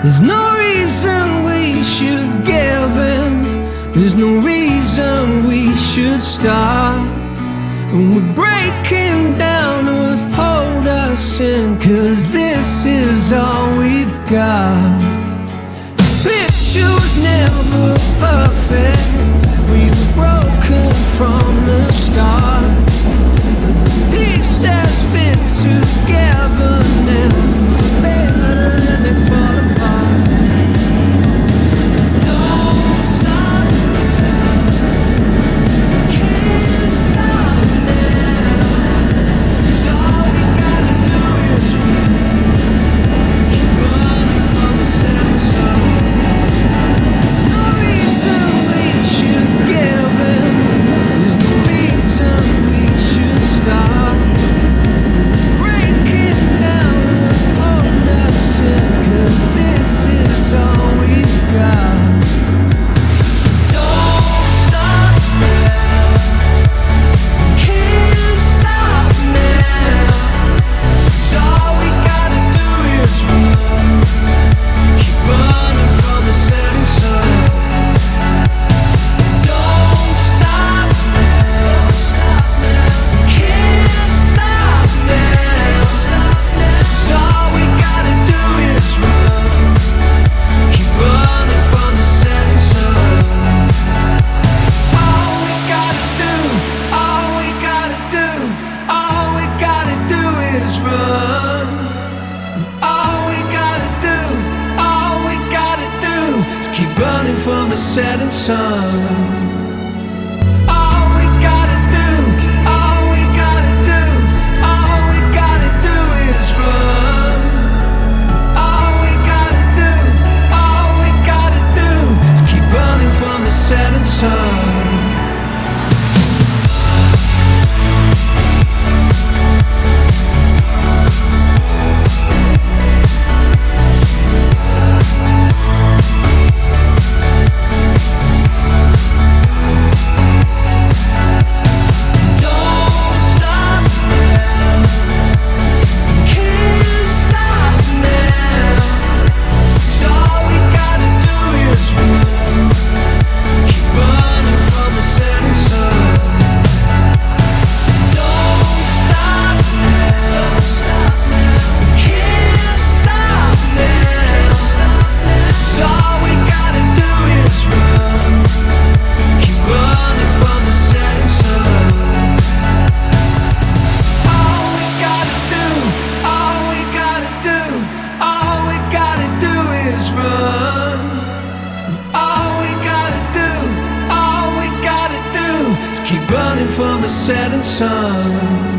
There's no reason we should give in. There's no reason we should stop. And we're breaking down to hold us in, 'cause this is all we've got. The picture was never perfect. We were broken from the start. The pieces fit together now, better than they fall apart. Don't stop now, can't stop now, 'cause all we gotta do is run, keep running from the setting sun. There's no reason we should give in. There's no reason we should stop. Breaking down and hold us in, 'cause this is all we've got. Don't stop now, can't stop now, 'cause all we gotta do is run, keep running from the setting sun. Don't stop now, can't stop now, 'cause all we gotta do is run, keep running from the setting sun. All we gotta do, all we gotta do, all we gotta do is run. All we gotta do, all we gotta do is keep running from the setting sun. All we gotta do, all we gotta do, all we gotta do is run. All we gotta do, all we gotta do is keep running from the setting sun. Don't stop now, can't stop now, 'cause all we gotta do is run, keep running from the setting sun. Don't stop now, can't stop now, 'cause all we gotta do is run, keep running from the setting sun. All we gotta do, all we gotta do, all we gotta do is run. All we gotta do, all we gotta do is keep running from the setting sun.